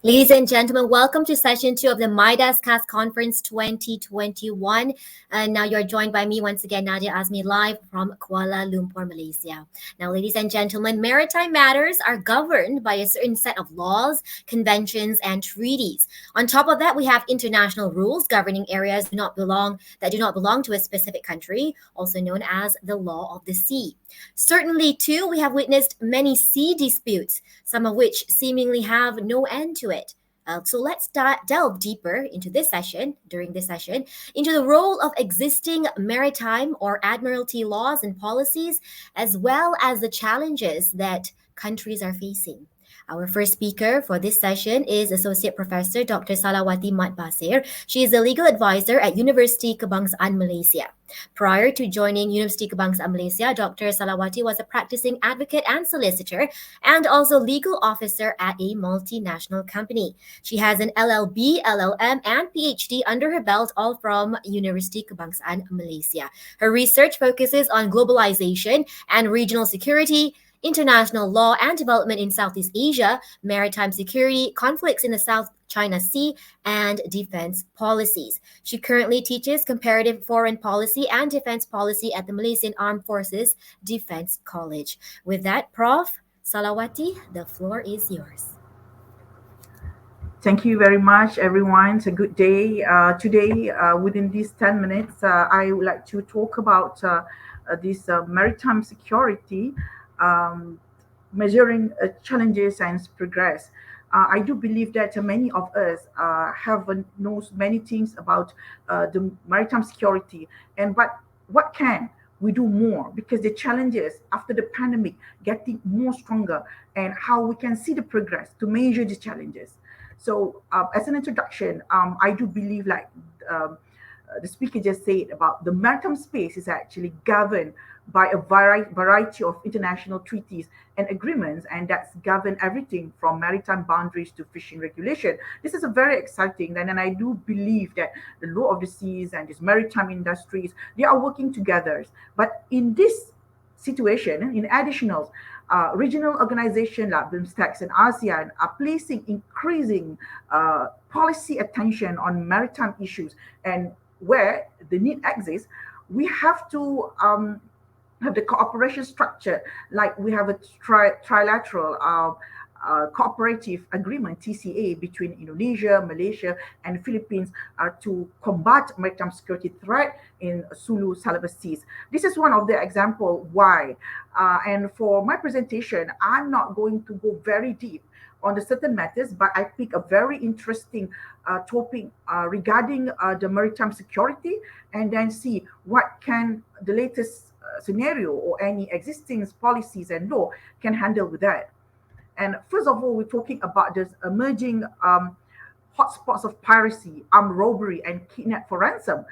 Ladies and gentlemen, welcome to session 2 of the MiDAS-KAS Conference 2021. And now you're joined by me once again, Nadia Azmi, live from Kuala Lumpur, Malaysia. Now, ladies and gentlemen, maritime matters are governed by a certain set of laws, conventions, and treaties. On top of that, we have international rules governing areas that do not belong to a specific country, also known as the law of the sea. Certainly, too, we have witnessed many sea disputes, some of which seemingly have no end to it. So let's delve deeper during this session, into the role of existing maritime or admiralty laws and policies, as well as the challenges that countries are facing. Our first speaker for this session is Associate Professor Dr. Salawati Mat Basir. She is a legal advisor at University Kebangsaan Malaysia. Prior to joining University Kebangsaan Malaysia, Dr. Salawati was a practicing advocate and solicitor and also legal officer at a multinational company. She has an LLB, LLM, and PhD under her belt, all from University Kebangsaan Malaysia. Her research focuses on globalization and regional security, international law and development in Southeast Asia, maritime security, conflicts in the South China Sea, and defense policies. She currently teaches comparative foreign policy and defense policy at the Malaysian Armed Forces Defense College. With that, Prof. Salawati, the floor is yours. Thank you very much, everyone. It's a good day. Today, within these 10 minutes, I would like to talk about this maritime security, measuring challenges and progress. I do believe that many of us knows many things about the maritime security, and what can we do more, because the challenges after the pandemic getting more stronger, and how we can see the progress to measure these challenges. So, as an introduction, I do believe, like the speaker just said, about the maritime space is actually governed by a variety of international treaties and agreements, and that's govern everything from maritime boundaries to fishing regulation. This is a very exciting, and I do believe that the law of the seas and these maritime industries, they are working together. But in this situation, in additional, regional organizations like BIMSTEC and ASEAN are placing increasing policy attention on maritime issues, and where the need exists, we have to have the cooperation structure, like we have a trilateral cooperative agreement, TCA, between Indonesia, Malaysia, and Philippines to combat maritime security threat in Sulu Celebes Seas. This is one of the example why. And for my presentation, I'm not going to go very deep on the certain matters, but I pick a very interesting topic regarding the maritime security, and then see what can the latest scenario or any existing policies and law can handle with that. And first of all, we're talking about this emerging hotspots of piracy, armed robbery, and kidnap for ransom.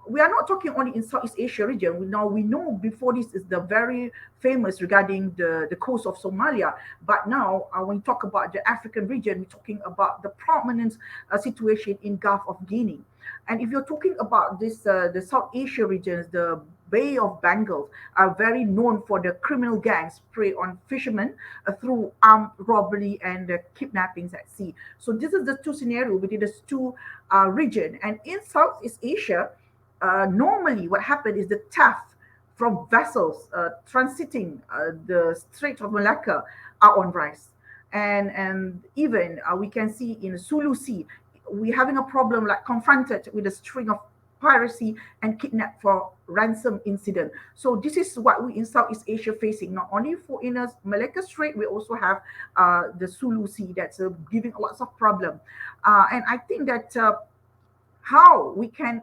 We are not talking only in Southeast Asia region. We know before this is the very famous regarding the coast of Somalia. But now, when we talk about the African region, we're talking about the prominent situation in Gulf of Guinea. And if you're talking about this, the South Asia regions, the Bay of Bengal are very known for the criminal gangs prey on fishermen through armed robbery and kidnappings at sea. So this is the two scenario within the two region. And in Southeast Asia, normally what happened is the theft from vessels transiting the Strait of Malacca are on rise. And even we can see in Sulu Sea, we're having a problem, like confronted with a string of piracy and kidnap for ransom incident. So this is what we in Southeast Asia facing, not only for in a Malacca Strait, we also have the Sulu Sea that's giving lots of problem. And I think that how we can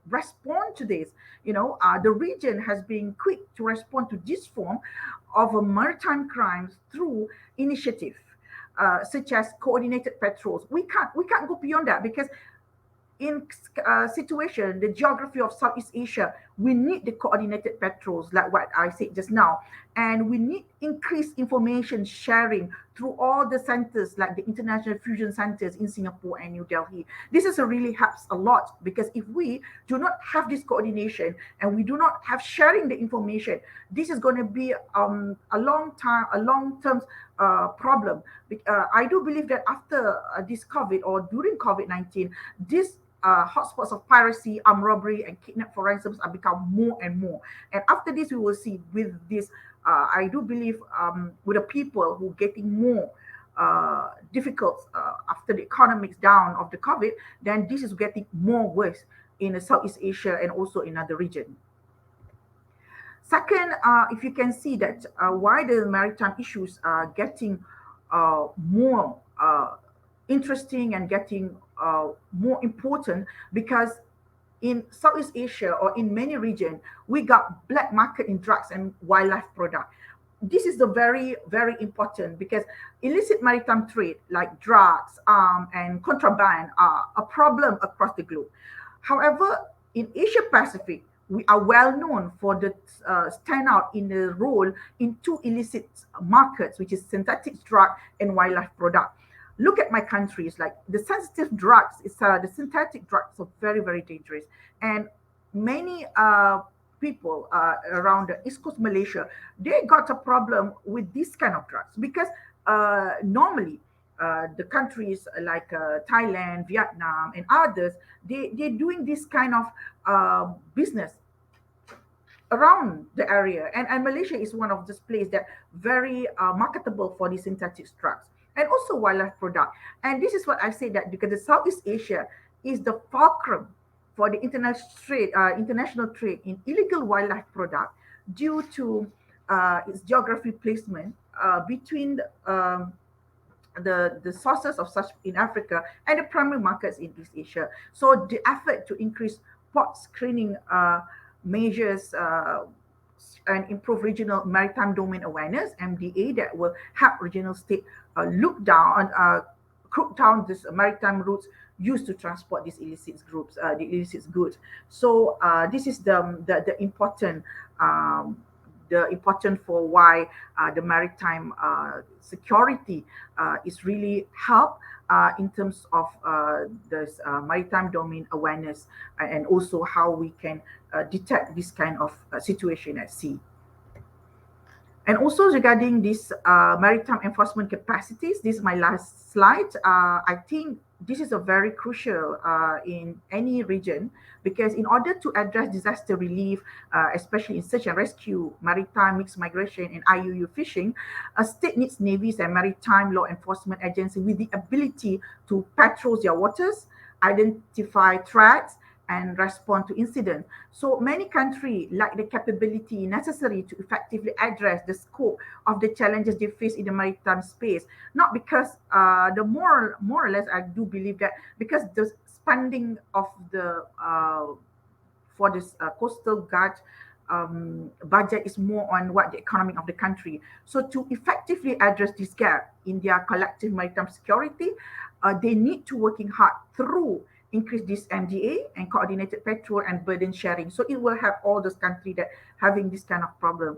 respond to this, the region has been quick to respond to this form of a maritime crimes through initiative, such as coordinated patrols. We can't go beyond that, because in situation, the geography of Southeast Asia, We need the coordinated patrols, like what I said just now, and we need increased information sharing through all the centers, like the international fusion centers in Singapore and New Delhi. This is a really helps a lot, because if we do not have this coordination and we do not have sharing the information, this is going to be a long term problem. I do believe that after this COVID or during COVID-19, this hotspots of piracy, armed robbery, and kidnap for ransoms are become more and more. And after this, we will see with this. I do believe with the people who getting more difficult after the economics down of the COVID, then this is getting more worse in Southeast Asia and also in other region. Second, if you can see that why the maritime issues are getting more interesting and getting more important, because in Southeast Asia or in many regions, we got black market in drugs and wildlife product. This is the very important, because illicit maritime trade like drugs and contraband are a problem across the globe. However, in Asia Pacific, we are well known for the standout in the role in two illicit markets, which is synthetic drug and wildlife product. Look at my countries, like the sensitive drugs, the synthetic drugs are very dangerous, and many people around the East Coast Malaysia, they got a problem with this kind of drugs, because normally the countries like Thailand, Vietnam, and others, they're doing this kind of business around the area, and Malaysia is one of those places that very marketable for the synthetic drugs and also wildlife product. And this is what I say, that because the Southeast Asia is the fulcrum for the international trade in illegal wildlife product, due to its geography placement between the sources of such in Africa and the primary markets in East Asia. So the effort to increase port screening measures and improve regional maritime domain awareness (MDA) that will help regional state look down crook down this maritime routes used to transport these the illicit goods. So this is the important. The important for why the maritime security is really help in terms of this maritime domain awareness, and also how we can detect this kind of situation at sea. And also regarding this maritime enforcement capacities, this is my last slide. I think this is a very crucial in any region, because in order to address disaster relief, especially in search and rescue, maritime mixed migration, and IUU fishing, a state needs navies and maritime law enforcement agencies with the ability to patrol their waters, identify threats, and respond to incidents. So many countries lack the capability necessary to effectively address the scope of the challenges they face in the maritime space. Not because the more or less, I do believe that because the spending of the for this coastal guard budget is more on what the economy of the country. So to effectively address this gap in their collective maritime security, they need to working hard through increase this MDA and coordinated patrol and burden sharing. So it will help all those countries that having this kind of problem.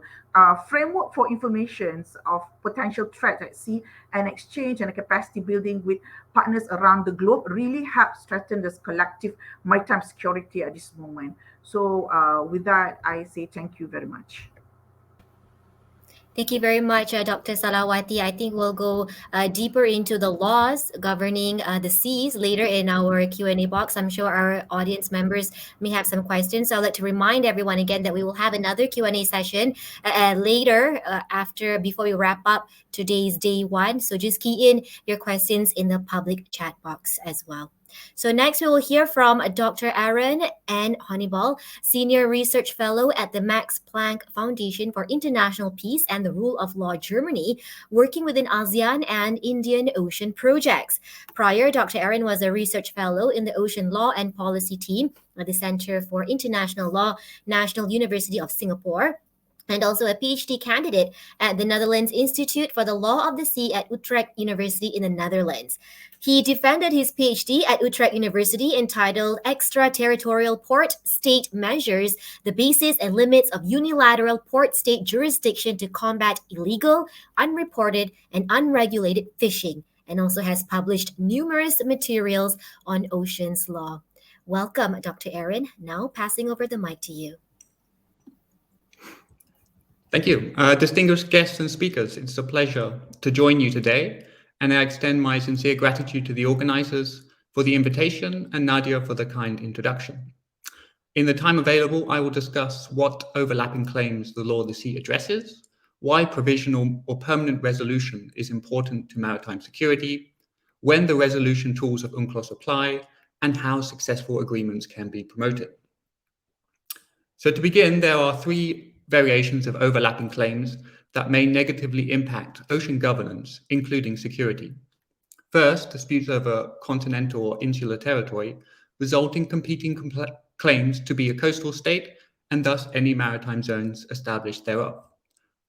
Framework for informations of potential threats at sea and exchange and capacity building with partners around the globe really help strengthen this collective maritime security at this moment. So with that, I say thank you very much. Thank you very much, Dr. Salawati. I think we'll go deeper into the laws governing the seas later in our Q&A box. I'm sure our audience members may have some questions. So I'd like to remind everyone again that we will have another Q&A session later before we wrap up today's day one. So just key in your questions in the public chat box as well. So next we will hear from Dr. Arron and Honniball, Senior Research Fellow at the Max Planck Foundation for International Peace and the Rule of Law Germany, working within ASEAN and Indian Ocean projects. Prior, Dr. Arron was a research fellow in the Ocean Law and Policy team at the Center for International Law, National University of Singapore. and also a PhD candidate at the Netherlands Institute for the Law of the Sea at Utrecht University in the Netherlands. He defended his PhD at Utrecht University entitled Extraterritorial Port State Measures, the Basis and Limits of Unilateral Port State Jurisdiction to Combat Illegal, Unreported, and Unregulated Fishing, and also has published numerous materials on oceans law. Welcome, Dr. Arron. Now passing over the mic to you. Thank you. Distinguished guests and speakers, it's a pleasure to join you today, and I extend my sincere gratitude to the organizers for the invitation and Nadia for the kind introduction. In the time available, I will discuss what overlapping claims the law of the sea addresses, why provisional or permanent resolution is important to maritime security, when the resolution tools of UNCLOS apply, and how successful agreements can be promoted. So to begin, there are three variations of overlapping claims that may negatively impact ocean governance, including security. First, disputes over continental or insular territory result in competing claims to be a coastal state and thus any maritime zones established thereof.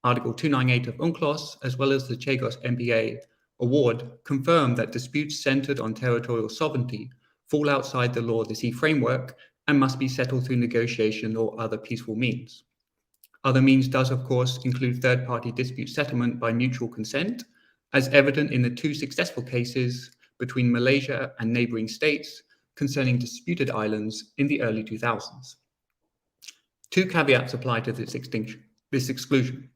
Article 298 of UNCLOS, as well as the Chagos MPA award, confirm that disputes centered on territorial sovereignty fall outside the law of the sea framework and must be settled through negotiation or other peaceful means. Other means does, of course, include third-party dispute settlement by mutual consent, as evident in the two successful cases between Malaysia and neighboring states concerning disputed islands in the early 2000s. Two caveats apply to this exclusion,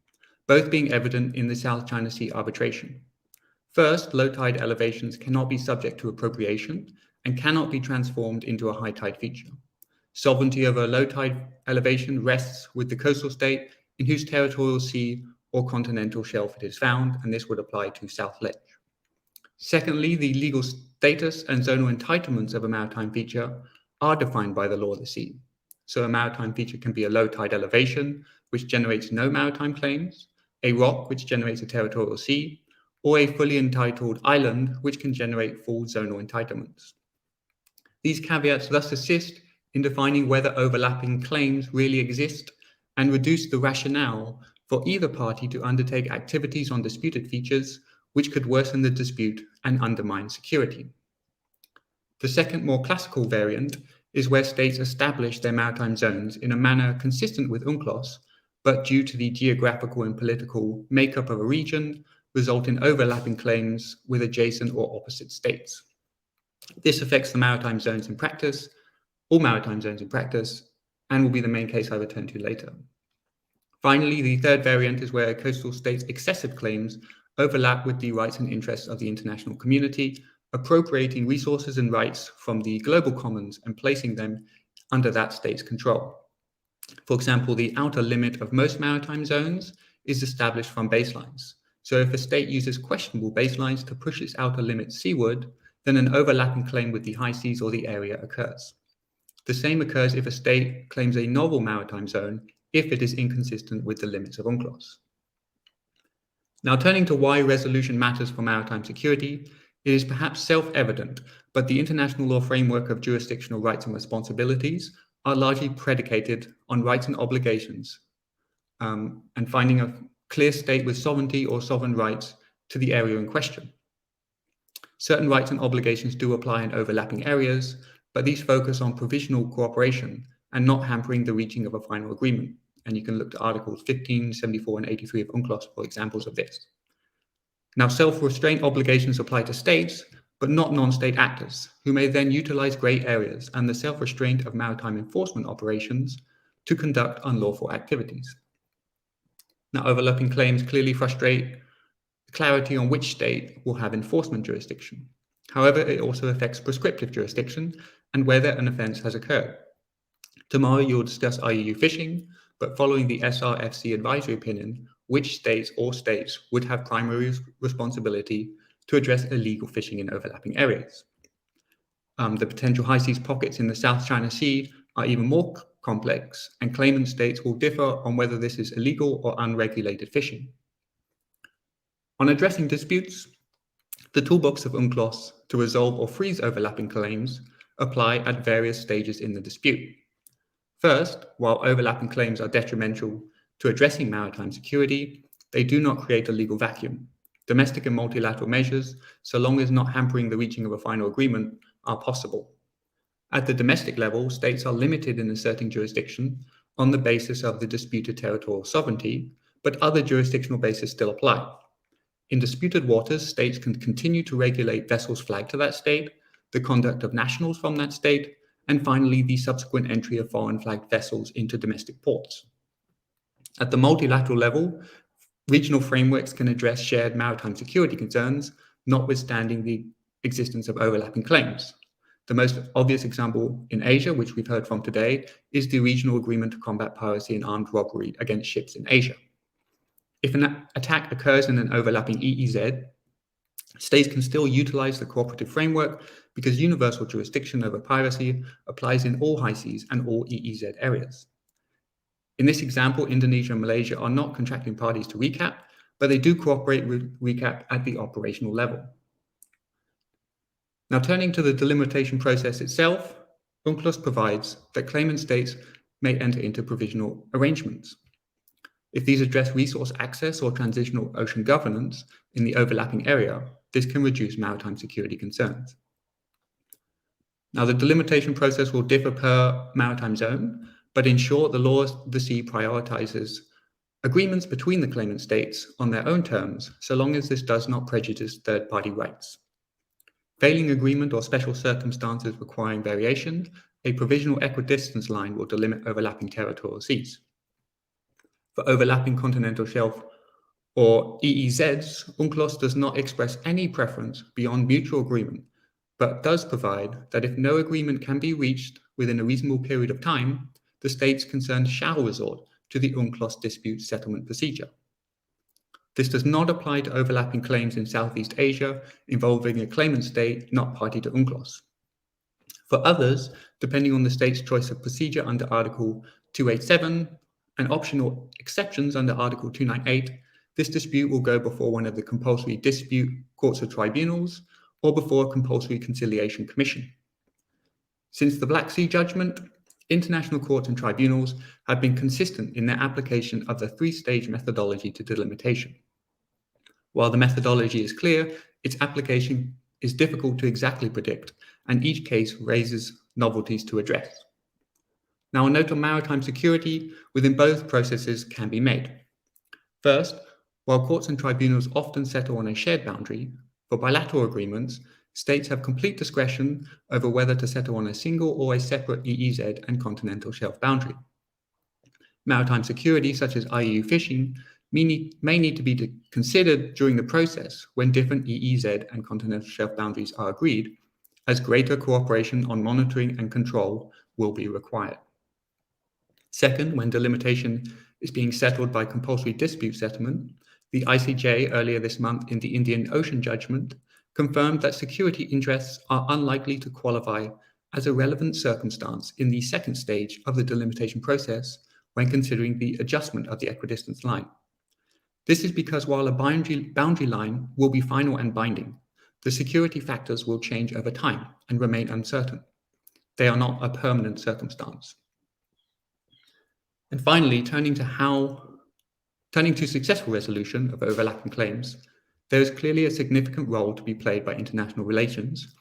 both being evident in the South China Sea arbitration. First, low tide elevations cannot be subject to appropriation and cannot be transformed into a high tide feature. Sovereignty over a low tide elevation rests with the coastal state in whose territorial sea or continental shelf it is found, and this would apply to South Ledge. Secondly, the legal status and zonal entitlements of a maritime feature are defined by the law of the sea. So a maritime feature can be a low tide elevation, which generates no maritime claims, a rock, which generates a territorial sea, or a fully entitled island, which can generate full zonal entitlements. These caveats thus assist in defining whether overlapping claims really exist and reduce the rationale for either party to undertake activities on disputed features which could worsen the dispute and undermine security. The second, more classical variant is where states establish their maritime zones in a manner consistent with UNCLOS, but due to the geographical and political makeup of a region, result in overlapping claims with adjacent or opposite states. This affects the maritime zones in practice, all maritime zones in practice, and will be the main case I return to later. Finally, the third variant is where coastal states' excessive claims overlap with the rights and interests of the international community, appropriating resources and rights from the global commons and placing them under that state's control. For example, the outer limit of most maritime zones is established from baselines. So if a state uses questionable baselines to push its outer limit seaward, then an overlapping claim with the high seas or the area occurs. The same occurs if a state claims a novel maritime zone if it is inconsistent with the limits of UNCLOS. Now, turning to why resolution matters for maritime security, it is perhaps self-evident, but the international law framework of jurisdictional rights and responsibilities are largely predicated on rights and obligations, and finding a clear state with sovereignty or sovereign rights to the area in question. Certain rights and obligations do apply in overlapping areas, but these focus on provisional cooperation and not hampering the reaching of a final agreement. And you can look to Articles 15, 74, and 83 of UNCLOS for examples of this. Now, self-restraint obligations apply to states, but not non-state actors, who may then utilize grey areas and the self-restraint of maritime enforcement operations to conduct unlawful activities. Now, overlapping claims clearly frustrate clarity on which state will have enforcement jurisdiction. However, it also affects prescriptive jurisdiction and whether an offence has occurred. Tomorrow, you'll discuss IUU fishing, but following the SRFC advisory opinion, which states or states would have primary responsibility to address illegal fishing in overlapping areas. The potential high seas pockets in the South China Sea are even more complex, and claimant states will differ on whether this is illegal or unregulated fishing. On addressing disputes, the toolbox of UNCLOS to resolve or freeze overlapping claims apply at various stages in the dispute. First, while overlapping claims are detrimental to addressing maritime security, they do not create a legal vacuum. Domestic and multilateral measures, so long as not hampering the reaching of a final agreement, are possible. At the domestic level, states are limited in asserting jurisdiction on the basis of the disputed territorial sovereignty, but other jurisdictional bases still apply. In disputed waters, states can continue to regulate vessels flagged to that state, the conduct of nationals from that state, and finally, the subsequent entry of foreign flagged vessels into domestic ports. At the multilateral level, regional frameworks can address shared maritime security concerns, notwithstanding the existence of overlapping claims. The most obvious example in Asia, which we've heard from today, is the Regional Agreement to Combat Piracy and Armed Robbery against ships in Asia. If an attack occurs in an overlapping EEZ, states can still utilize the cooperative framework because universal jurisdiction over piracy applies in all high seas and all EEZ areas. In this example, Indonesia and Malaysia are not contracting parties to RECAP, but they do cooperate with RECAP at the operational level. Now, turning to the delimitation process itself, UNCLOS provides that claimant states may enter into provisional arrangements. If these address resource access or transitional ocean governance in the overlapping area, this can reduce maritime security concerns. Now, the delimitation process will differ per maritime zone, but in short, the law of the sea prioritizes agreements between the claimant states on their own terms, so long as this does not prejudice third-party rights. Failing agreement or special circumstances requiring variation, a provisional equidistance line will delimit overlapping territorial seas. For overlapping continental shelf or EEZs, UNCLOS does not express any preference beyond mutual agreement, but does provide that if no agreement can be reached within a reasonable period of time, the states concerned shall resort to the UNCLOS dispute settlement procedure. This does not apply to overlapping claims in Southeast Asia involving a claimant state not party to UNCLOS. For others, depending on the state's choice of procedure under Article 287 and optional exceptions under Article 298, this dispute will go before one of the compulsory dispute courts or tribunals or before a compulsory conciliation commission. Since the Black Sea judgment, international courts and tribunals have been consistent in their application of the three-stage methodology to delimitation. While the methodology is clear, its application is difficult to exactly predict, and each case raises novelties to address. Now, a note on maritime security within both processes can be made. First, while courts and tribunals often settle on a shared boundary, for bilateral agreements, states have complete discretion over whether to settle on a single or a separate EEZ and continental shelf boundary. Maritime security, such as IUU fishing, may need to be considered during the process when different EEZ and continental shelf boundaries are agreed, as greater cooperation on monitoring and control will be required. Second, when delimitation is being settled by compulsory dispute settlement, the ICJ earlier this month in the Indian Ocean judgment confirmed that security interests are unlikely to qualify as a relevant circumstance in the second stage of the delimitation process when considering the adjustment of the equidistance line. This is because while a boundary line will be final and binding, the security factors will change over time and remain uncertain. They are not a permanent circumstance. And finally, turning to successful resolution of overlapping claims, there is clearly a significant role to be played by international relations,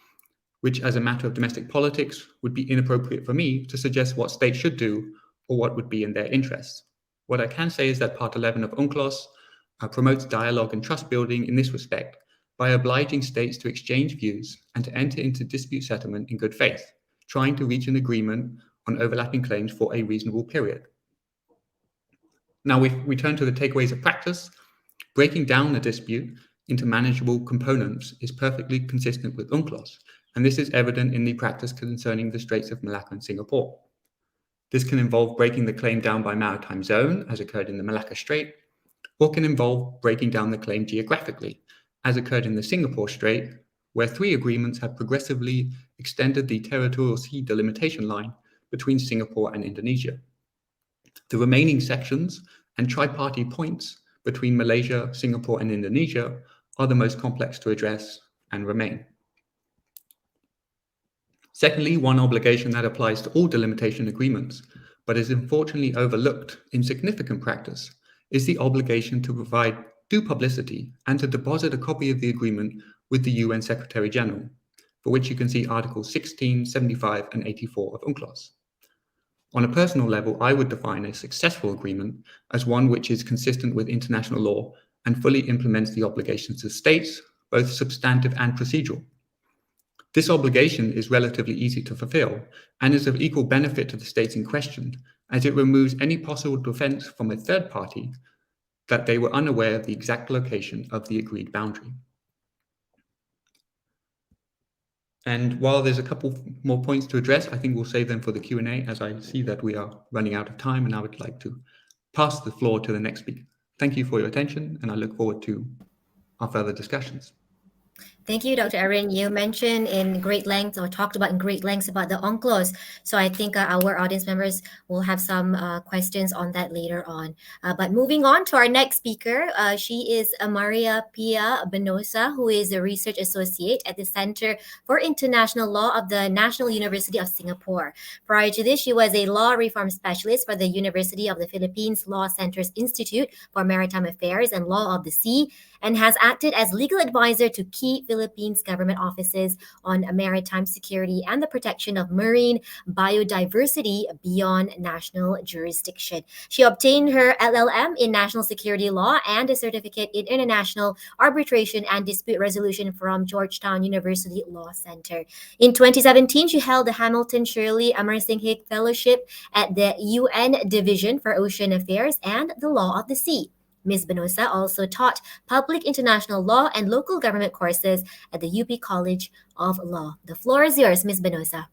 which as a matter of domestic politics would be inappropriate for me to suggest what states should do or what would be in their interests. What I can say is that Part 11 of UNCLOS promotes dialogue and trust building in this respect by obliging states to exchange views and to enter into dispute settlement in good faith, trying to reach an agreement on overlapping claims for a reasonable period. Now, if we turn to the takeaways of practice, breaking down a dispute into manageable components is perfectly consistent with UNCLOS, and this is evident in the practice concerning the Straits of Malacca and Singapore. This can involve breaking the claim down by maritime zone, as occurred in the Malacca Strait, or can involve breaking down the claim geographically, as occurred in the Singapore Strait, where 3 agreements have progressively extended the territorial sea delimitation line between Singapore and Indonesia. The remaining sections and tripartite points between Malaysia, Singapore, and Indonesia are the most complex to address and remain. Secondly, one obligation that applies to all delimitation agreements, but is unfortunately overlooked in significant practice, is the obligation to provide due publicity and to deposit a copy of the agreement with the UN Secretary General, for which you can see Articles 16, 75, and 84 of UNCLOS. On a personal level, I would define a successful agreement as one which is consistent with international law and fully implements the obligations of states, both substantive and procedural. This obligation is relatively easy to fulfill and is of equal benefit to the states in question, as it removes any possible defense from a third party that they were unaware of the exact location of the agreed boundary. And while there's a couple more points to address, I think we'll save them for the Q&A, as I see that we are running out of time, and I would like to pass the floor to the next speaker. Thank you for your attention, and I look forward to our further discussions. Thank you, Dr. Arron. You mentioned in great length or talked about in great lengths about the UNCLOS. So I think our audience members will have some questions on that later on. But moving on to our next speaker, she is Pia Benoza, who is a research associate at the Center for International Law of the National University of Singapore. Prior to this, she was a law reform specialist for the University of the Philippines Law Center's Institute for Maritime Affairs and Law of the Sea, and has acted as legal advisor to key Philippines government offices on maritime security and the protection of marine biodiversity beyond national jurisdiction. She obtained her LLM in National Security Law and a certificate in International Arbitration and Dispute Resolution from Georgetown University Law Center. In 2017, she held the Hamilton Shirley Amersinghik Fellowship at the UN Division for Ocean Affairs and the Law of the Sea. Ms. Benosa also taught public international law and local government courses at the UP College of Law. The floor is yours, Ms. Benosa.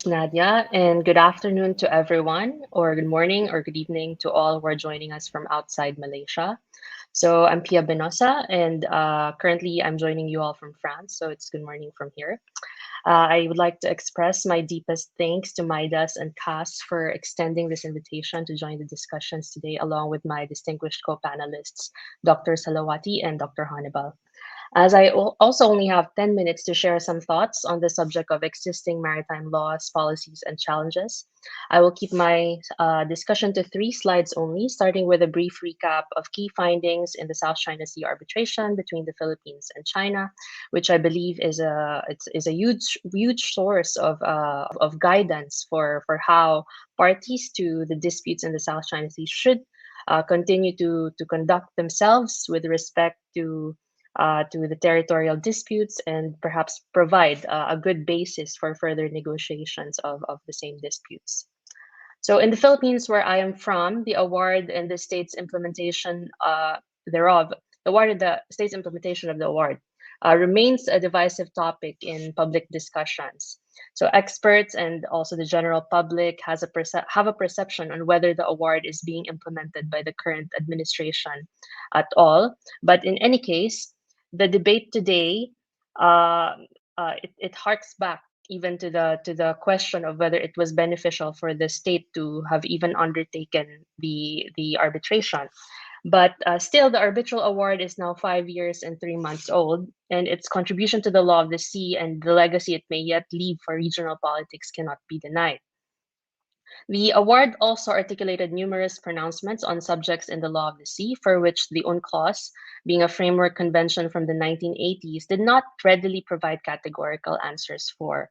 Nadia, and good afternoon to everyone, or good morning or good evening to all who are joining us from outside Malaysia. So I'm Pia Benoza, and currently I'm joining you all from France, so it's good morning from here. I would like to express my deepest thanks to MiDAS and KAS for extending this invitation to join the discussions today, along with my distinguished co-panelists, Dr. Salawati and Dr. Honniball. As I also only have 10 minutes to share some thoughts on the subject of existing maritime laws, policies, and challenges, I will keep my discussion to 3 slides only, starting with a brief recap of key findings in the South China Sea arbitration between the Philippines and China, which I believe is a huge source of guidance for how parties to the disputes in the South China Sea should continue to conduct themselves with respect to the territorial disputes, and perhaps provide a good basis for further negotiations of the same disputes. So in the Philippines, where I am from, the award and the state's implementation thereof, the state's implementation of the award remains a divisive topic in public discussions. So experts and also the general public have a perception on whether the award is being implemented by the current administration at all. But in any case, the debate today, it harks back even to the question of whether it was beneficial for the state to have even undertaken the arbitration. But still, the arbitral award is now 5 years and 3 months old, and its contribution to the law of the sea and the legacy it may yet leave for regional politics cannot be denied. The award also articulated numerous pronouncements on subjects in the law of the sea, for which the UNCLOS, being a framework convention from the 1980s, did not readily provide categorical answers for.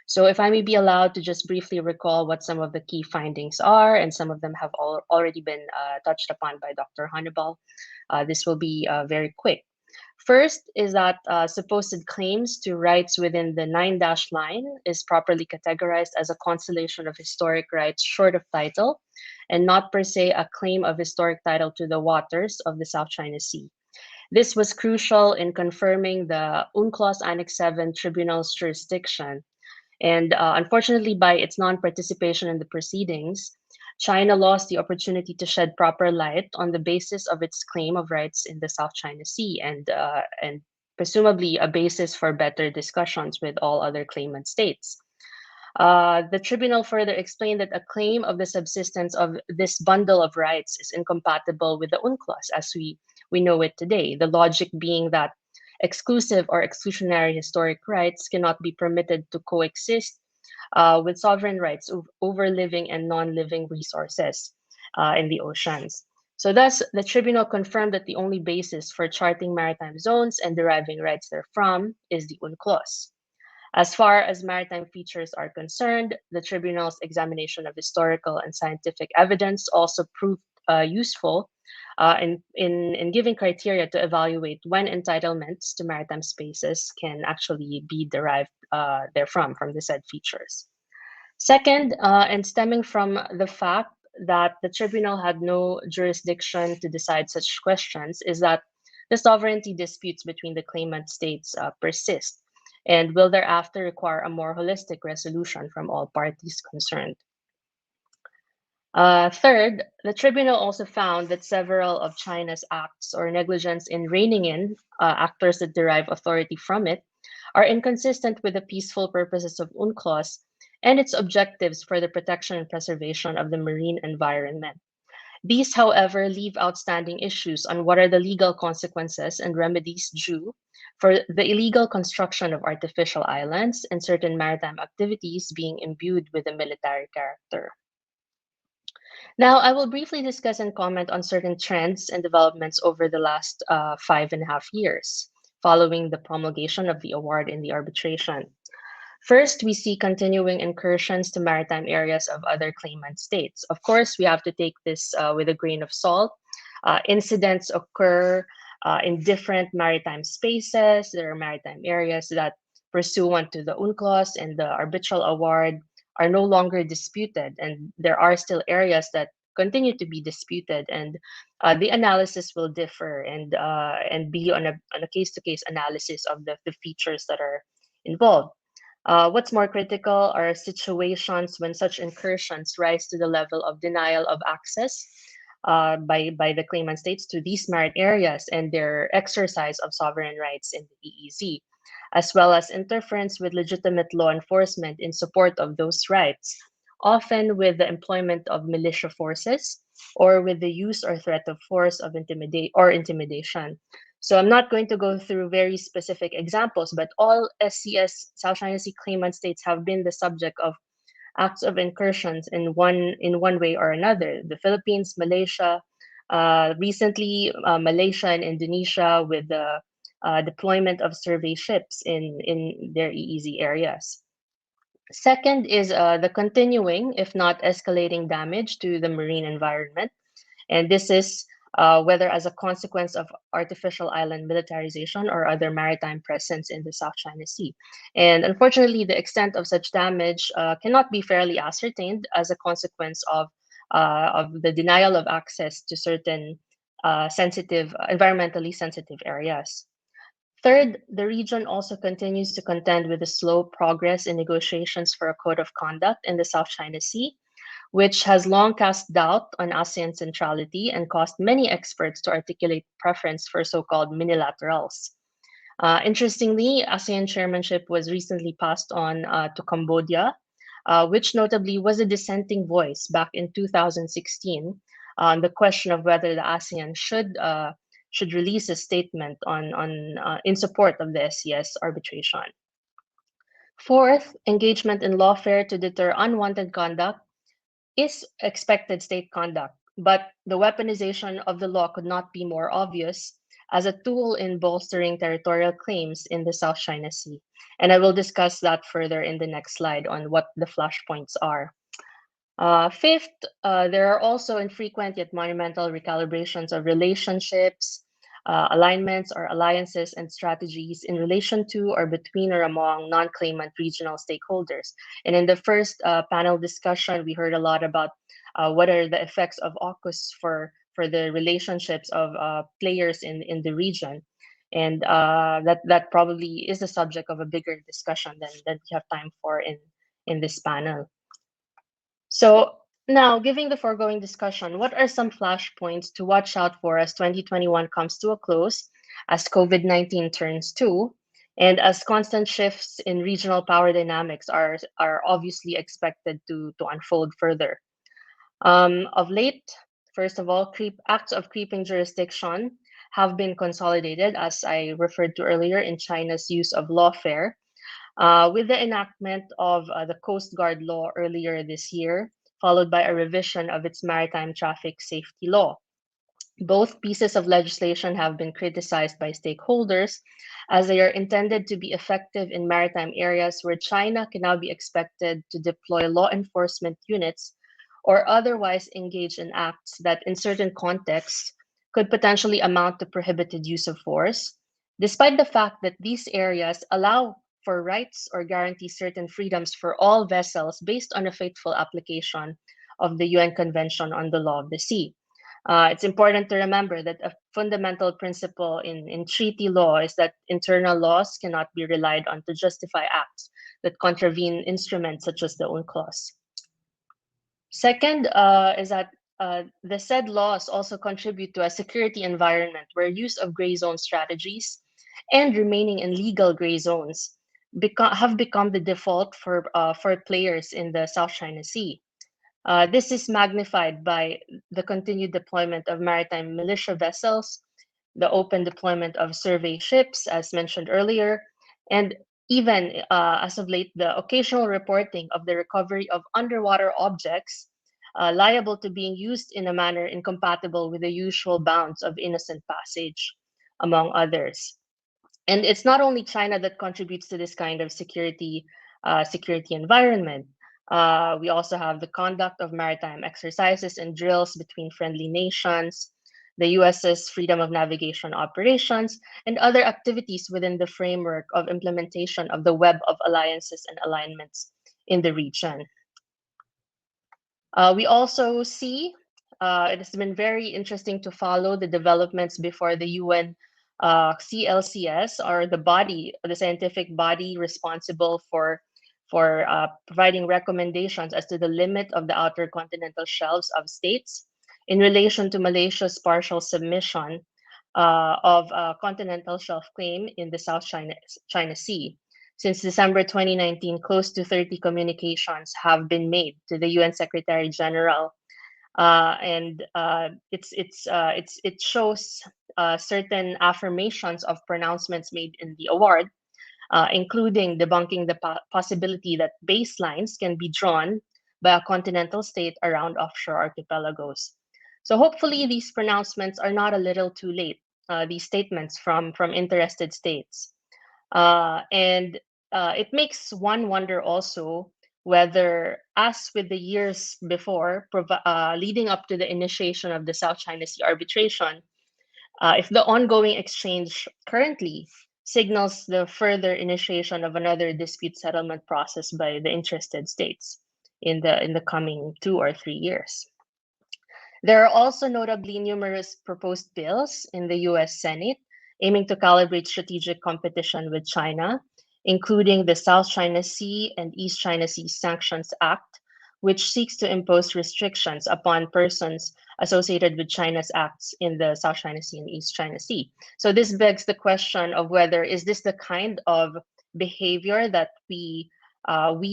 So if I may be allowed to just briefly recall what some of the key findings are, and some of them have already been touched upon by Dr. Honniball, this will be very quick. First is that supposed claims to rights within the 9-dash line is properly categorized as a constellation of historic rights short of title, and not per se a claim of historic title to the waters of the South China Sea. This was crucial in confirming the UNCLOS Annex 7 Tribunal's jurisdiction. And unfortunately, by its non-participation in the proceedings, China lost the opportunity to shed proper light on the basis of its claim of rights in the South China Sea, and presumably a basis for better discussions with all other claimant states. The tribunal further explained that a claim of the subsistence of this bundle of rights is incompatible with the UNCLOS as we know it today, the logic being that exclusive or exclusionary historic rights cannot be permitted to coexist with sovereign rights over living and non-living resources in the oceans. So thus, the tribunal confirmed that the only basis for charting maritime zones and deriving rights therefrom is the UNCLOS. As far as maritime features are concerned, the tribunal's examination of historical and scientific evidence also proved useful in giving criteria to evaluate when entitlements to maritime spaces can actually be derived therefrom, from the said features. Second, and stemming from the fact that the tribunal had no jurisdiction to decide such questions, is that the sovereignty disputes between the claimant states persist and will thereafter require a more holistic resolution from all parties concerned. Third, the tribunal also found that several of China's acts or negligence in reining in actors that derive authority from it are inconsistent with the peaceful purposes of UNCLOS and its objectives for the protection and preservation of the marine environment. These, however, leave outstanding issues on what are the legal consequences and remedies due for the illegal construction of artificial islands and certain maritime activities being imbued with a military character. Now, I will briefly discuss and comment on certain trends and developments over the last 5.5 years, following the promulgation of the award in the arbitration. First, we see continuing incursions to maritime areas of other claimant states. Of course, we have to take this with a grain of salt. Incidents occur in different maritime spaces. There are maritime areas that, pursuant to the UNCLOS and the arbitral award, are no longer disputed, and there are still areas that continue to be disputed, and the analysis will differ and be on a case-to-case analysis of the features that are involved. What's more critical are situations when such incursions rise to the level of denial of access by the claimant states to these maritime areas and their exercise of sovereign rights in the EEZ, as well as interference with legitimate law enforcement in support of those rights, often with the employment of militia forces or with the use or threat of force of intimidation. So I'm not going to go through very specific examples, but all SCS, South China Sea claimant states, have been the subject of acts of incursions in one way or another. The Philippines, Malaysia, recently Malaysia and Indonesia with the deployment of survey ships in their EEZ areas. Second is the continuing, if not escalating, damage to the marine environment. And this is whether as a consequence of artificial island militarization or other maritime presence in the South China Sea. And unfortunately, the extent of such damage cannot be fairly ascertained as a consequence of the denial of access to certain environmentally sensitive areas. Third, the region also continues to contend with the slow progress in negotiations for a code of conduct in the South China Sea, which has long cast doubt on ASEAN centrality and caused many experts to articulate preference for so-called minilaterals. Interestingly, ASEAN chairmanship was recently passed on to Cambodia, which notably was a dissenting voice back in 2016 on the question of whether the ASEAN should release a statement in support of the SCS arbitration. Fourth, engagement in lawfare to deter unwanted conduct is expected state conduct, but the weaponization of the law could not be more obvious as a tool in bolstering territorial claims in the South China Sea. And I will discuss that further in the next slide on what the flashpoints are. Fifth, there are also infrequent yet monumental recalibrations of relationships, alignments or alliances and strategies in relation to or between or among non-claimant regional stakeholders. And in the first panel discussion, we heard a lot about what are the effects of AUKUS for the relationships of players in the region. And that probably is the subject of a bigger discussion than we have time for in this panel. So now, giving the foregoing discussion, what are some flashpoints to watch out for as 2021 comes to a close, as COVID-19 turns 2, and as constant shifts in regional power dynamics are obviously expected to unfold further? Of late, first of all, acts of creeping jurisdiction have been consolidated, as I referred to earlier, in China's use of lawfare. With the enactment of the Coast Guard law earlier this year, followed by a revision of its maritime traffic safety law. Both pieces of legislation have been criticized by stakeholders as they are intended to be effective in maritime areas where China can now be expected to deploy law enforcement units or otherwise engage in acts that, in certain contexts, could potentially amount to prohibited use of force, despite the fact that these areas allow for rights or guarantee certain freedoms for all vessels based on a faithful application of the UN Convention on the Law of the Sea. It's important to remember that a fundamental principle in treaty law is that internal laws cannot be relied on to justify acts that contravene instruments such as the UNCLOS. Second is that the said laws also contribute to a security environment where use of gray zone strategies and remaining in legal gray zones have become the default for players in the South China Sea. This is magnified by the continued deployment of maritime militia vessels, the open deployment of survey ships, as mentioned earlier, and even as of late, the occasional reporting of the recovery of underwater objects liable to being used in a manner incompatible with the usual bounds of innocent passage, among others. And it's not only China that contributes to this kind of security environment. We also have the conduct of maritime exercises and drills between friendly nations, the US's freedom of navigation operations, and other activities within the framework of implementation of the web of alliances and alignments in the region. We also see it has been very interesting to follow the developments before the UN CLCS, or the scientific body responsible for providing recommendations as to the limit of the outer continental shelves of states in relation to Malaysia's partial submission of a continental shelf claim in the South China Sea. Since December 2019, close to 30 communications have been made to the UN Secretary General, and it shows certain affirmations of pronouncements made in the award, including debunking the possibility that baselines can be drawn by a continental state around offshore archipelagos. So hopefully these pronouncements are not a little too late, these statements from interested states. And it makes one wonder also whether, as with the years before, leading up to the initiation of the South China Sea arbitration, if the ongoing exchange currently signals the further initiation of another dispute settlement process by the interested states in the coming 2 or 3 years. There are also notably numerous proposed bills in the US Senate aiming to calibrate strategic competition with China, including the South China Sea and East China Sea Sanctions Act, which seeks to impose restrictions upon persons associated with China's acts in the South China Sea and East China Sea. So this begs the question of whether is this the kind of behavior that we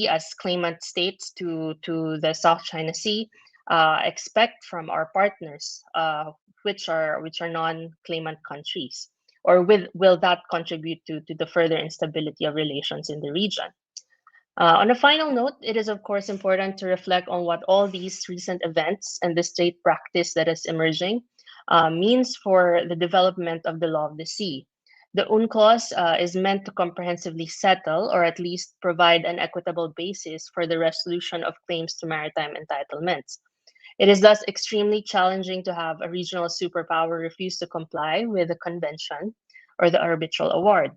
as claimant states to the South China Sea expect from our partners, which are non-claimant countries, or will that contribute to the further instability of relations in the region? On a final note, it is of course important to reflect on what all these recent events and the state practice that is emerging means for the development of the law of the sea. The UNCLOS is meant to comprehensively settle, or at least provide an equitable basis for the resolution of claims to maritime entitlements. It is thus extremely challenging to have a regional superpower refuse to comply with the convention or the arbitral award.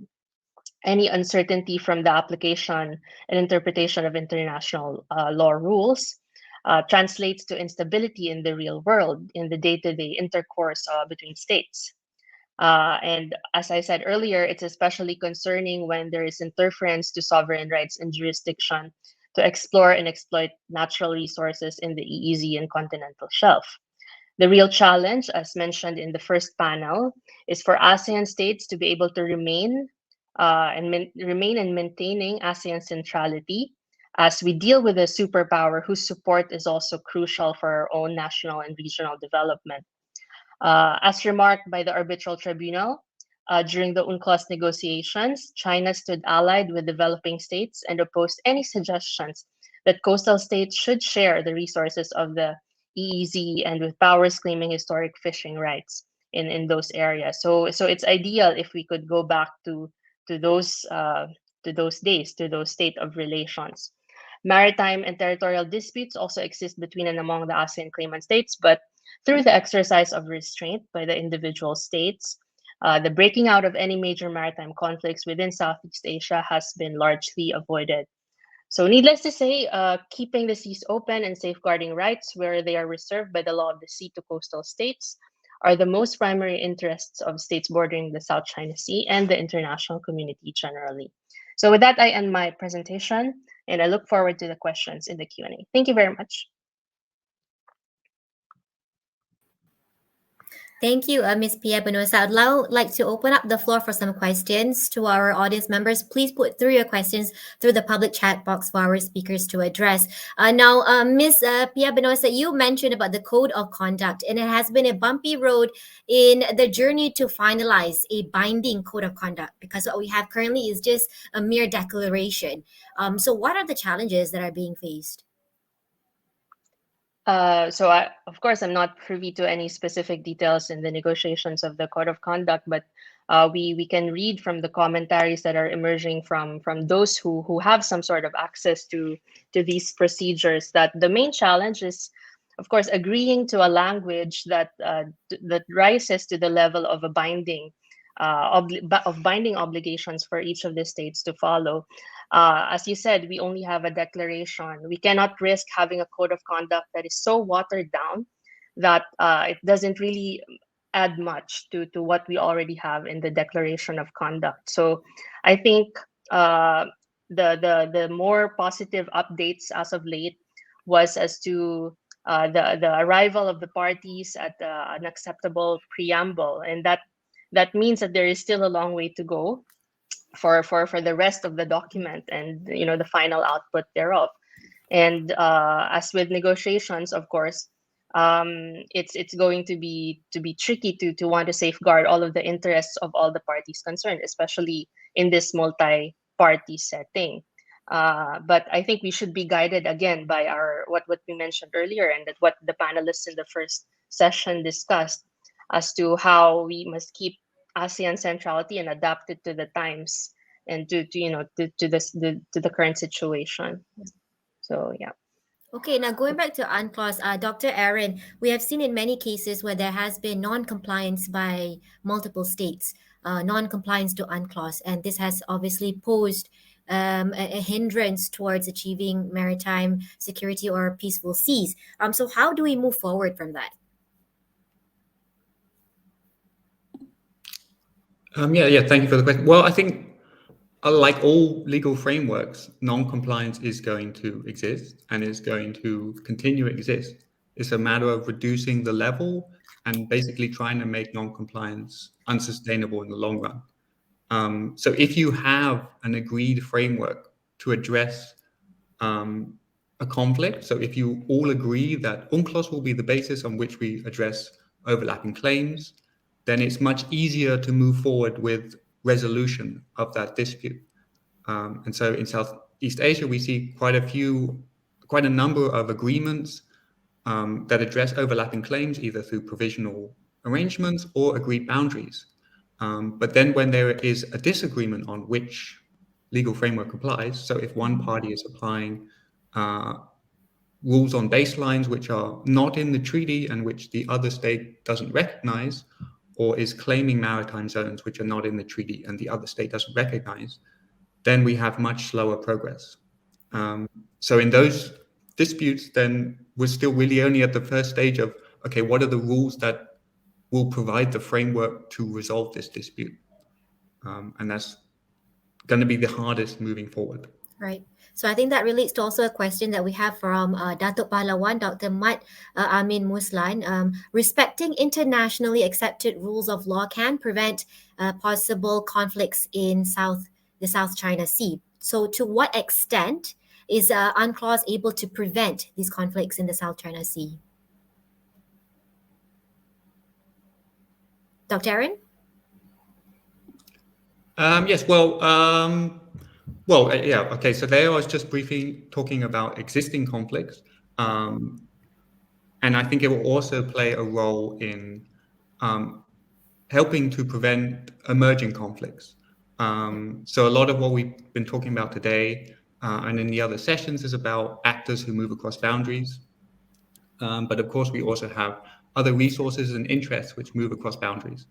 Any uncertainty from the application and interpretation of international law rules translates to instability in the real world, in the day-to-day intercourse between states. And as I said earlier, it's especially concerning when there is interference to sovereign rights and jurisdiction to explore and exploit natural resources in the EEZ and continental shelf. The real challenge, as mentioned in the first panel, is for ASEAN states to be able to remain and maintaining ASEAN centrality as we deal with a superpower whose support is also crucial for our own national and regional development. As remarked by the arbitral tribunal, During the UNCLOS negotiations, China stood allied with developing states and opposed any suggestions that coastal states should share the resources of the EEZ and with powers claiming historic fishing rights in those areas. So it's ideal if we could go back to those days, to those state of relations. Maritime and territorial disputes also exist between and among the ASEAN claimant states, but through the exercise of restraint by the individual states, the breaking out of any major maritime conflicts within Southeast Asia has been largely avoided. So, needless to say, keeping the seas open and safeguarding rights where they are reserved by the law of the sea to coastal states are the most primary interests of states bordering the South China Sea and the international community generally. So, with that, I end my presentation, and I look forward to the questions in the Q&A. Thank you very much. Thank you, Ms. Pia Benoza. I'd now like to open up the floor for some questions to our audience members. Please put through your questions through the public chat box for our speakers to address. Now, Ms. Pia Benoza, you mentioned about the code of conduct, and it has been a bumpy road in the journey to finalize a binding code of conduct, because what we have currently is just a mere declaration. So what are the challenges that are being faced? Of course, I'm not privy to any specific details in the negotiations of the code of conduct, but we can read from the commentaries that are emerging from those who have some sort of access to these procedures that the main challenge is, of course, agreeing to a language that that rises to the level of a binding of binding obligations for each of the states to follow. As you said, we only have a declaration. We cannot risk having a code of conduct that is so watered down that it doesn't really add much to what we already have in the declaration of conduct. So I think the more positive updates as of late was as to the arrival of the parties at an acceptable preamble, and that means that there is still a long way to go for the rest of the document and the final output thereof. And as with negotiations, of course, it's going to be tricky to want to safeguard all of the interests of all the parties concerned, especially in this multi-party setting. But I think we should be guided again by what we mentioned earlier, and that what the panelists in the first session discussed as to how we must keep ASEAN centrality and adapt it to the times and to the current situation. So yeah. Okay, now going back to UNCLOS, Dr. Arron, we have seen in many cases where there has been non-compliance by multiple states, non-compliance to UNCLOS, and this has obviously posed a hindrance towards achieving maritime security or peaceful seas. So how do we move forward from that? Yeah. Thank you for the question. Well, I think, like all legal frameworks, non-compliance is going to exist and is going to continue to exist. It's a matter of reducing the level and basically trying to make non-compliance unsustainable in the long run. So if you have an agreed framework to address a conflict, so if you all agree that UNCLOS will be the basis on which we address overlapping claims, then it's much easier to move forward with resolution of that dispute. And so in Southeast Asia, we see quite a number of agreements that address overlapping claims, either through provisional arrangements or agreed boundaries. But then when there is a disagreement on which legal framework applies, so if one party is applying rules on baselines which are not in the treaty and which the other state doesn't recognize, or is claiming maritime zones which are not in the treaty and the other state doesn't recognize, then we have much slower progress. So in those disputes, then we're still really only at the first stage of, okay, what are the rules that will provide the framework to resolve this dispute? And that's going to be the hardest moving forward. Right. So I think that relates to also a question that we have from Datuk Pahlawan, Dr. Mat Amin Muslan. Respecting internationally accepted rules of law can prevent possible conflicts in the South China Sea. So to what extent is UNCLOS able to prevent these conflicts in the South China Sea? Dr. Arron? Yes, yeah, okay. So there I was just briefly talking about existing conflicts, and I think it will also play a role in um, helping to prevent emerging conflicts. So a lot of what we've been talking about today and in the other sessions is about actors who move across boundaries. But of course, we also have other resources and interests which move across boundaries.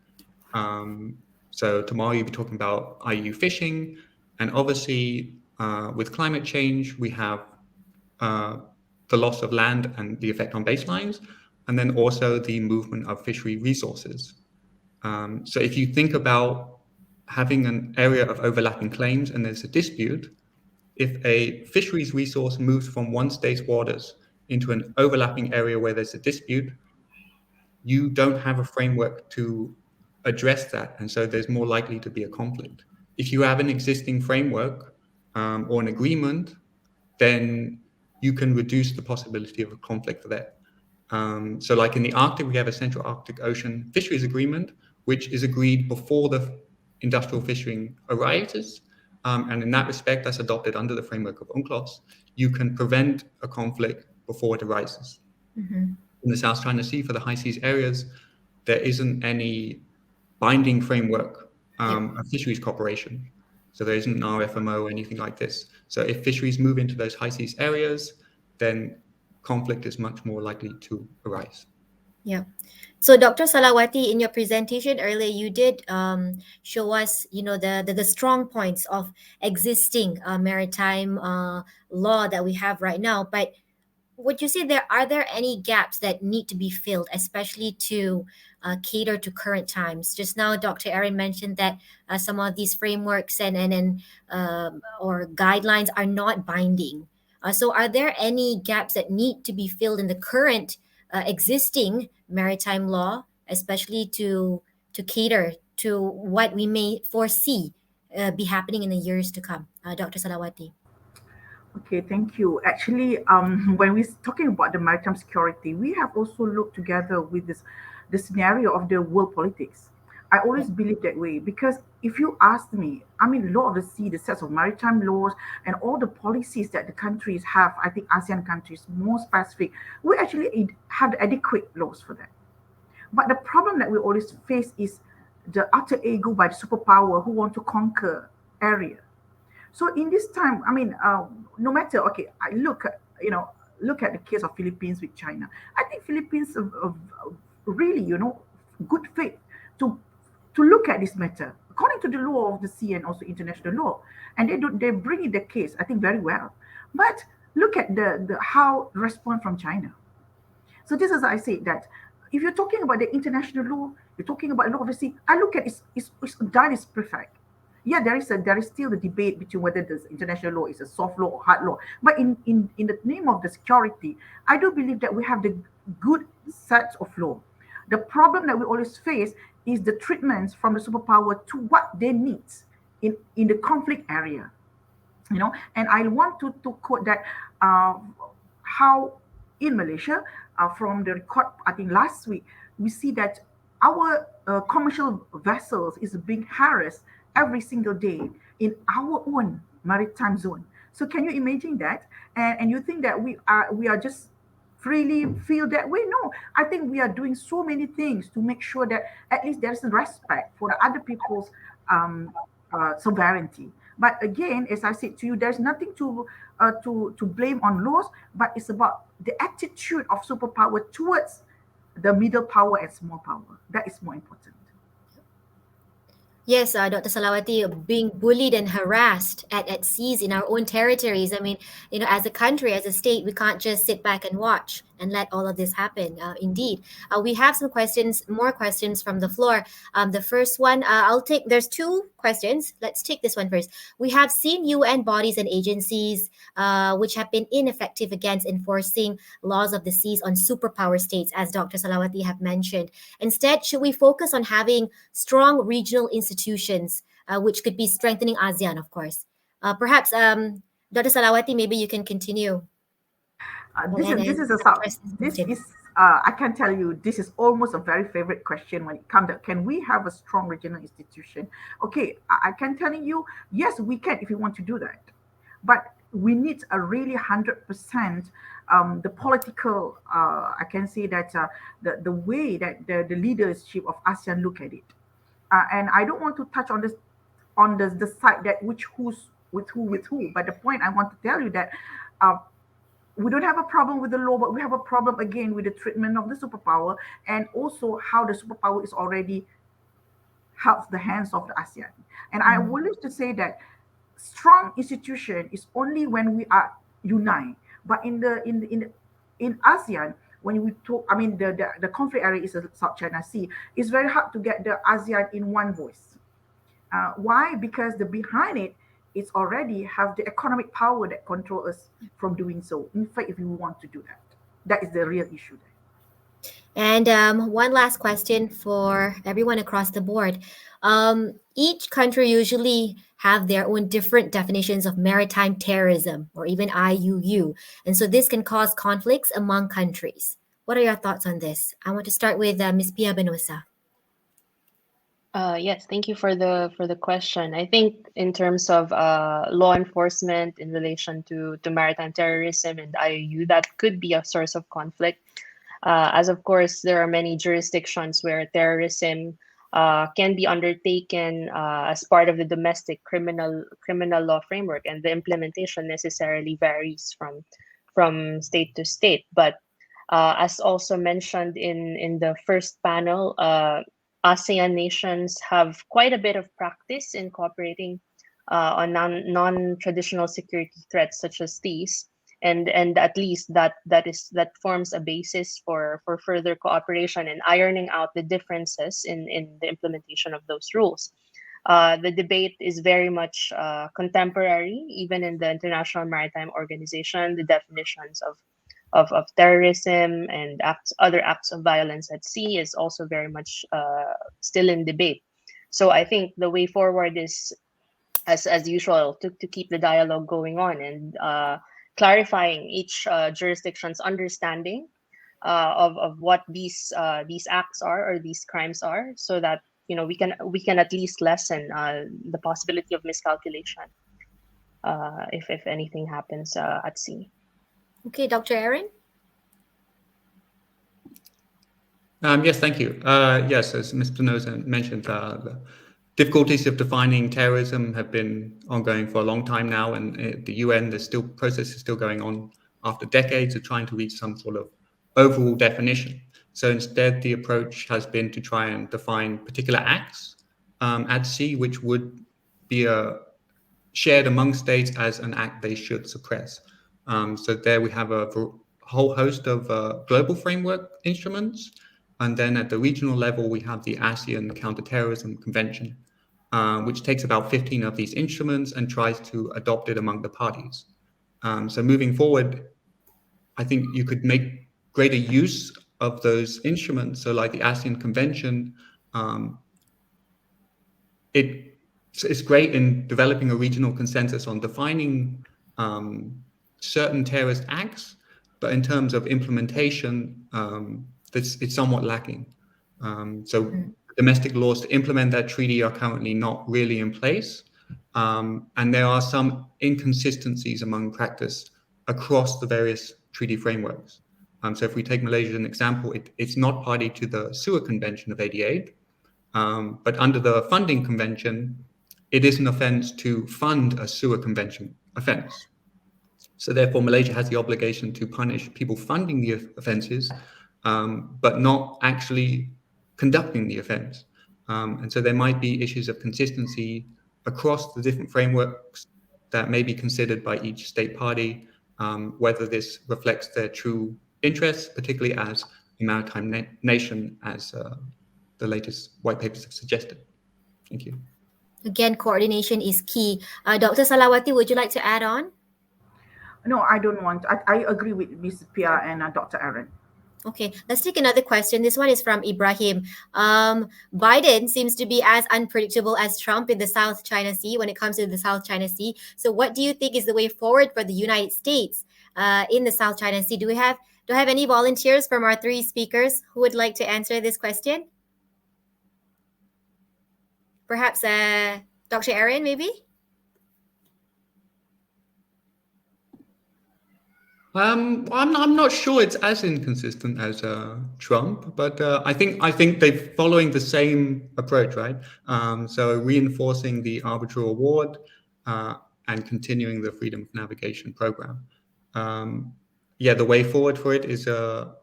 Um, so tomorrow you'll be talking about IU fishing, and obviously with climate change we have uh, the loss of land and the effect on baselines, and then also the movement of fishery resources. So if you think about having an area of overlapping claims and there's a dispute, if a fisheries resource moves from one state's waters into an overlapping area where there's a dispute, you don't have a framework to address that. And so there's more likely to be a conflict. If you have an existing framework or an agreement, then you can reduce the possibility of a conflict there. So like in the Arctic, we have a Central Arctic Ocean Fisheries Agreement, which is agreed before the industrial fishing arises. And in that respect, that's adopted under the framework of UNCLOS. You can prevent a conflict before it arises. Mm-hmm. In the South China Sea, for the high seas areas, there isn't any binding framework of fisheries cooperation. So there isn't an RFMO or anything like this. So if fisheries move into those high seas areas, then conflict is much more likely to arise. Yeah. So, Dr. Salawati, in your presentation earlier, you did show us, the strong points of existing maritime law that we have right now. But would you say there any gaps that need to be filled, especially to cater to current times? Just now, Dr. Arron mentioned that some of these frameworks and or guidelines are not binding. So, are there any gaps that need to be filled in the current existing maritime law, especially to cater to what we may foresee be happening in the years to come? Dr. Salawati. Okay, thank you. Actually, when we're talking about the maritime security, we have also looked together with the scenario of the world politics. I always believe that way because if you ask me, I mean, law of the sea, the sets of maritime laws, and all the policies that the countries have, I think ASEAN countries more specific, we actually have adequate laws for that. But the problem that we always face is the alter ego by the superpower who want to conquer area. So in this time, I mean, no matter, okay, I look at, look at the case of Philippines with China. I think Philippines have really, good faith to to look at this matter according to the law of the sea and also international law, and they bring in the case, I think, very well. But look at the how respond from China. So this is I say that if you're talking about the international law, you're talking about law of the sea. I look at it's done is perfect. Yeah, there is still the debate between whether the international law is a soft law or hard law. But in the name of the security, I do believe that we have the good sets of law. The problem that we always face is the treatments from the superpower to what they need in the conflict area. And I want to quote that uh, how in Malaysia, from the record I think last week, we see that our commercial vessels is being harassed every single day in our own maritime zone. So can you imagine that? And you think that we are just freely feel that way? No, I think we are doing so many things to make sure that at least there's a respect for the other people's um, sovereignty. But again, as I said to you, there's nothing to blame on laws, but it's about the attitude of superpower towards the middle power and small power. That is more important. Yes, Dr. Salawati, being bullied and harassed at seas in our own territories. I mean, as a country, as a state, we can't just sit back and watch and let all of this happen. Indeed. We have some questions, more questions from the floor. The first one, there's two questions. Let's take this one first. We have seen UN bodies and agencies which have been ineffective against enforcing laws of the seas on superpower states, as Dr. Salawati have mentioned. Instead, should we focus on having strong regional institutions, which could be strengthening ASEAN, of course? Perhaps, Dr. Salawati, maybe you can continue This and is this is a address this this question. is I can tell you this is almost a very favorite question when it comes to can we have a strong regional institution? Okay, I can tell you, yes, we can if we want to do that. But we need a really 100% the political, I can say that the way that the leadership of ASEAN look at it. And I don't want to touch on this on the side that which who's with who. But the point I want to tell you that uh, we don't have a problem with the law, but we have a problem again with the treatment of the superpower and also how the superpower is already helps the hands of the ASEAN. And I Mm. would like to say that strong institution is only when we are unite. But in ASEAN, when we talk, I mean the conflict area is the South China Sea. It's very hard to get the ASEAN in one voice. Why? Because the behind it is already have the economic power that control us from doing so. In fact, if we want to do that, that is the real issue there. And one last question for everyone across the board. Each country usually have their own different definitions of maritime terrorism or even IUU. And so this can cause conflicts among countries. What are your thoughts on this? I want to start with Ms. Pia Benoza. Yes, thank you for the question. I think in terms of law enforcement in relation to maritime terrorism and IUU, that could be a source of conflict. As of course, there are many jurisdictions where terrorism can be undertaken as part of the domestic criminal law framework, and the implementation necessarily varies from state to state. But as also mentioned in the first panel, ASEAN nations have quite a bit of practice in cooperating on non-traditional security threats such as these, and at least that forms a basis for further cooperation and ironing out the differences in the implementation of those rules. The debate is very much contemporary, even in the International Maritime Organization. The definitions of terrorism and other acts of violence at sea is also very much still in debate. So I think the way forward is, as usual, to keep the dialogue going on and clarifying each jurisdiction's understanding of what these acts are or these crimes are, so that we can at least lessen the possibility of miscalculation if anything happens at sea. Okay, Dr. Arron? Yes, thank you. Yes, as Ms. Benoza mentioned, the difficulties of defining terrorism have been ongoing for a long time now, and at the UN, there's still processes still going on after decades of trying to reach some sort of overall definition. So instead, the approach has been to try and define particular acts at sea, which would be shared among states as an act they should suppress. So there we have a whole host of global framework instruments. And then at the regional level, we have the ASEAN Counterterrorism Convention, which takes about 15 of these instruments and tries to adopt it among the parties. So moving forward, I think you could make greater use of those instruments. So like the ASEAN Convention, it's great in developing a regional consensus on defining certain terrorist acts, but in terms of implementation, it's somewhat lacking. So domestic laws to implement that treaty are currently not really in place, and there are some inconsistencies among practice across the various treaty frameworks. So if we take Malaysia as an example, it's not party to the Sewer Convention of '88, but under the funding convention, it is an offense to fund a sewer convention offense. So therefore, Malaysia has the obligation to punish people funding the offenses, but not actually conducting the offense. And so there might be issues of consistency across the different frameworks that may be considered by each state party, whether this reflects their true interests, particularly as a maritime nation, as the latest white papers have suggested. Thank you. Again, coordination is key. Dr. Salawati, would you like to add on? No, I don't want. I agree with Ms. Pia and Dr. Arron. Okay, let's take another question. This one is from Ibrahim. Biden seems to be as unpredictable as Trump in the South China Sea when it comes to the South China Sea. So, what do you think is the way forward for the United States in the South China Sea. Do I have any volunteers from our three speakers who would like to answer this question? Perhaps Dr. Arron, maybe? I'm not sure it's as inconsistent as Trump, but I think they're following the same approach, right? So reinforcing the arbitral award and continuing the freedom of navigation program. Yeah, the way forward for it is a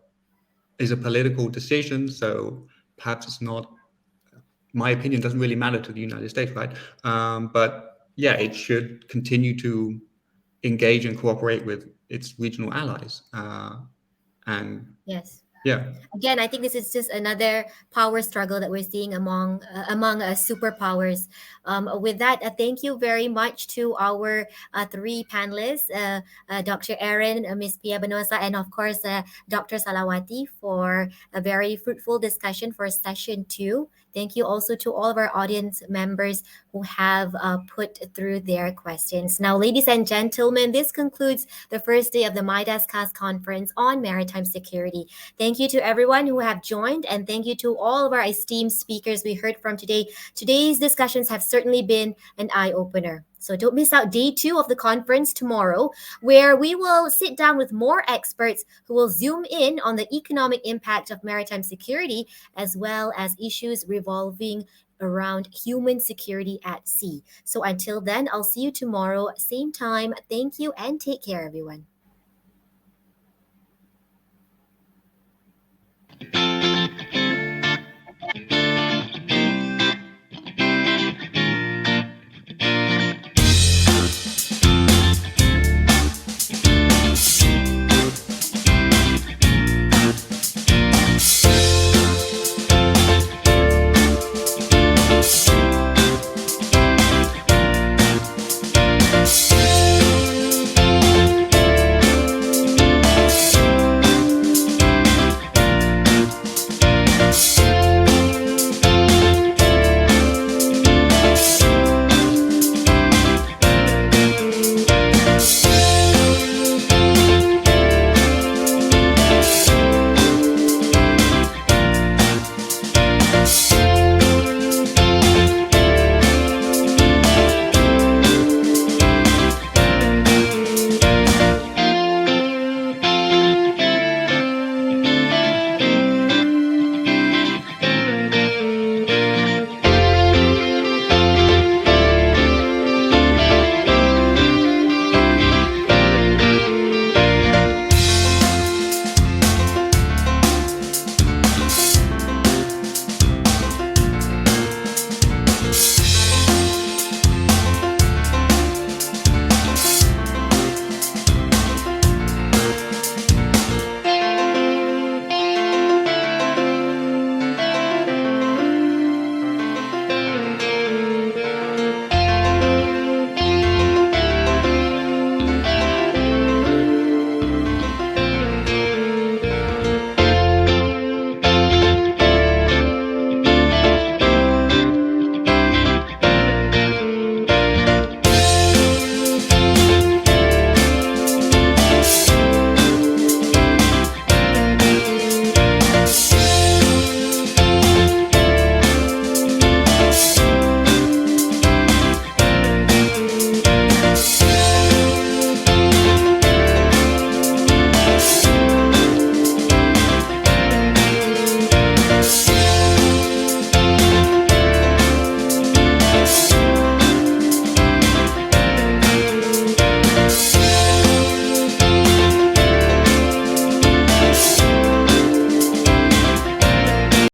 political decision. So perhaps it's not. My opinion doesn't really matter to the United States, right? But yeah, it should continue to engage and cooperate with its regional allies. And Yes. yeah. Again, I think this is just another power struggle that we're seeing among superpowers. With that, thank you very much to our three panelists, Dr. Arron, Ms. Pia Benoza, and of course Dr. Salawati, for a very fruitful discussion for session 2. Thank you also to all of our audience members who have put through their questions. Now, ladies and gentlemen, this concludes the first day of the MiDAS-KAS conference on maritime security. Thank you to everyone who have joined, and thank you to all of our esteemed speakers we heard from today. Today's discussions have certainly been an eye-opener. So don't miss out day 2 of the conference tomorrow, where we will sit down with more experts who will zoom in on the economic impact of maritime security, as well as issues revolving around human security at sea. So until then, I'll see you tomorrow, same time. Thank you and take care, everyone.